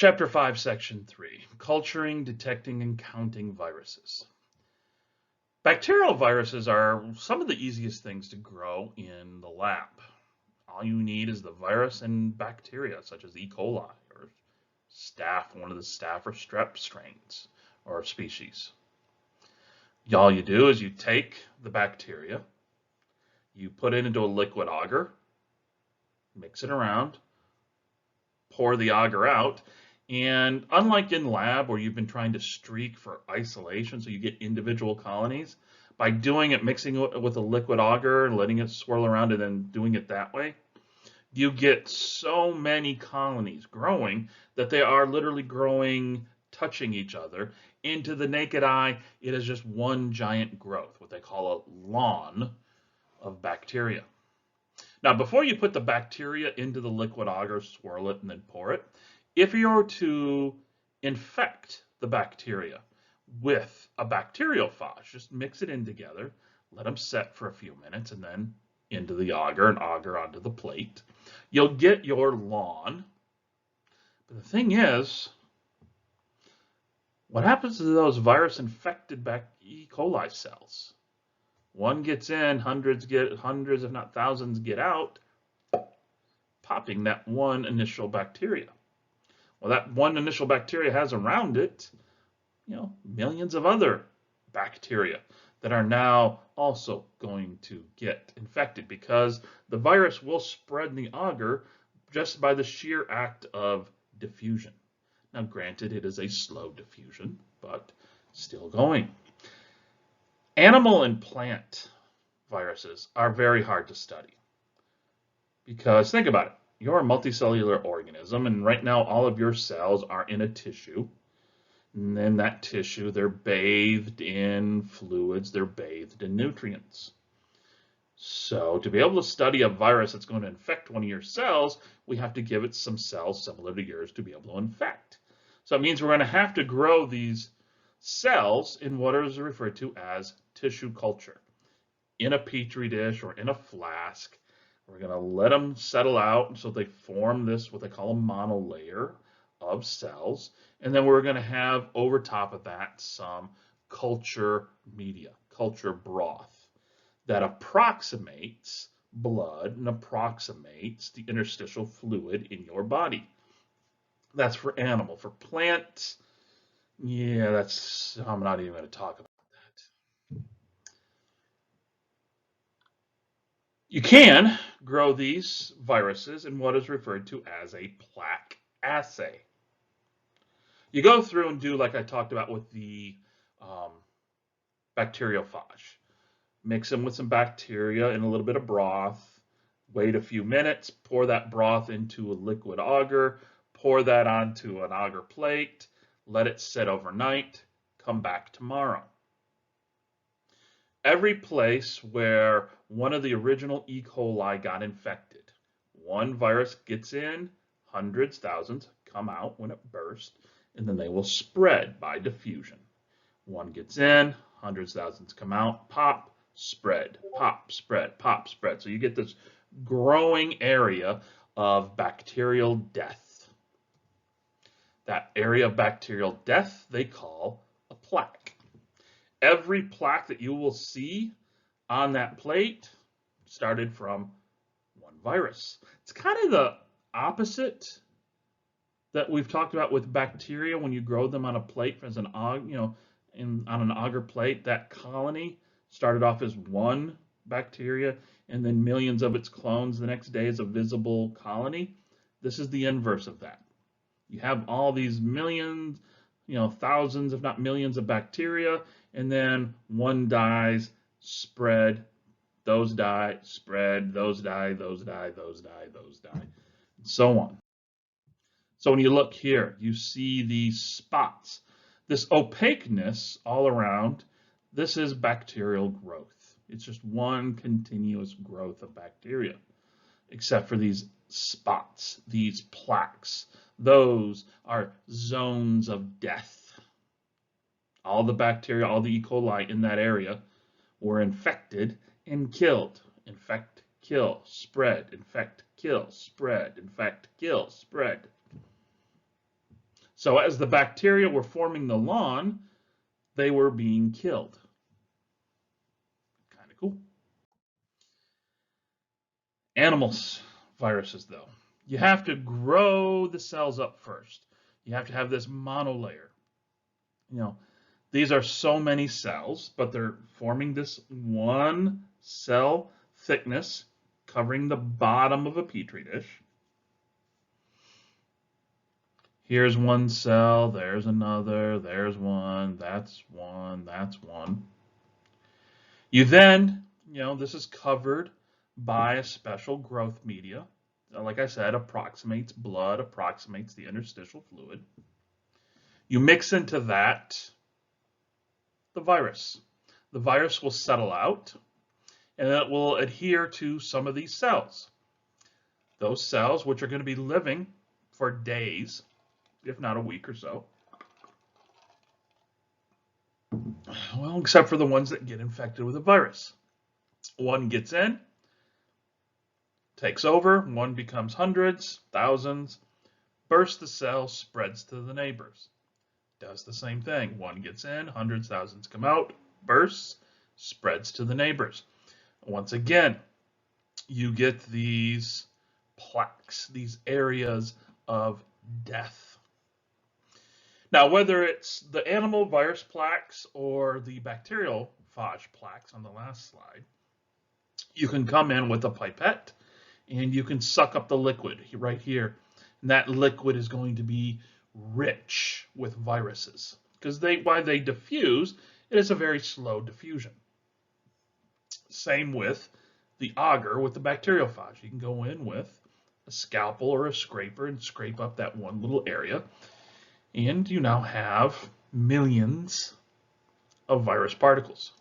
Chapter 5, Section 3, Culturing, Detecting, and Counting Viruses. Bacterial viruses are some of the easiest things to grow in the lab. All you need is the virus and bacteria, such as E. coli or staph, one of the staph or strep strains or species. All you do is you take the bacteria, you put it into a liquid agar, mix it around, pour the agar out, and unlike in lab where you've been trying to streak for isolation so you get individual colonies, by doing it, mixing it with a liquid agar and letting it swirl around and then doing it that way, you get so many colonies growing that they are literally growing, touching each other. Into the naked eye, it is just one giant growth, what they call a lawn of bacteria. Now, before you put the bacteria into the liquid agar, swirl it, and then pour it, if you were to infect the bacteria with a bacteriophage, just mix it in together, let them set for a few minutes, and then into the agar and agar onto the plate, you'll get your lawn. But the thing is, what happens to those virus-infected E. coli cells? One gets in, hundreds, if not thousands, get out, popping that one initial bacteria. Well, that one initial bacteria has around it, millions of other bacteria that are now also going to get infected because the virus will spread in the agar just by the sheer act of diffusion. Now, granted, it is a slow diffusion, but still going. Animal and plant viruses are very hard to study because think about it. You're a multicellular organism, and right now all of your cells are in a tissue. And in that tissue, they're bathed in fluids, they're bathed in nutrients. So to be able to study a virus that's going to infect one of your cells, we have to give it some cells similar to yours to be able to infect. So it means we're going to have to grow these cells in what is referred to as tissue culture. In a petri dish or in a flask, we're going to let them settle out so they form this, what they call a monolayer of cells. And then we're going to have over top of that some culture media, culture broth that approximates blood and approximates the interstitial fluid in your body. That's for animal. For plant, yeah, I'm not even going to talk about that. You can grow these viruses in what is referred to as a plaque assay. You go through and do like I talked about with the bacteriophage. Mix them with some bacteria and a little bit of broth. Wait a few minutes, pour that broth into a liquid agar, pour that onto an agar plate, let it sit overnight, come back tomorrow. Every place where one of the original E. coli got infected, one virus gets in, hundreds, thousands come out when it bursts, and then they will spread by diffusion. One gets in, hundreds, thousands come out, pop, spread, pop, spread, pop, spread. So you get this growing area of bacterial death. That area of bacterial death they call a plaque. Every plaque that you will see on that plate started from one virus. It's kind of the opposite that we've talked about with bacteria when you grow them on a plate as an on an agar plate. That colony started off as one bacteria and then millions of its clones the next day as a visible colony. This is the inverse of that. You have all these millions, thousands, if not millions of bacteria, and then one dies, spread, those die, spread, those die, those die, those die, those die, and so on. So when you look here, you see these spots. This opaqueness all around, this is bacterial growth. It's just one continuous growth of bacteria, except for these spots, these plaques. Those are zones of death. All the bacteria, all the E. coli in that area were infected and killed. Infect, kill, spread, infect, kill, spread, infect, kill, spread. So as the bacteria were forming the lawn, they were being killed. Kind of cool. Animals, viruses though. You have to grow the cells up first. You have to have this monolayer. You know, these are so many cells, but they're forming this one cell thickness covering the bottom of a petri dish. Here's one cell, there's another, there's one, that's one, that's one. You then, this is covered by a special growth media. Like I said, approximates blood, approximates the interstitial fluid. You mix into that the virus. The virus will settle out and it will adhere to some of these cells. Those cells, which are going to be living for days, if not a week or so. Well, except for the ones that get infected with a virus. One gets in, takes over, one becomes hundreds, thousands, bursts the cell, spreads to the neighbors. Does the same thing. One gets in, hundreds, thousands come out, bursts, spreads to the neighbors. Once again, you get these plaques, these areas of death. Now, whether it's the animal virus plaques or the bacterial phage plaques on the last slide, you can come in with a pipette and you can suck up the liquid right here. And that liquid is going to be rich with viruses because why they diffuse, it is a very slow diffusion. Same with the agar with the bacteriophage. You can go in with a scalpel or a scraper and scrape up that one little area, and you now have millions of virus particles.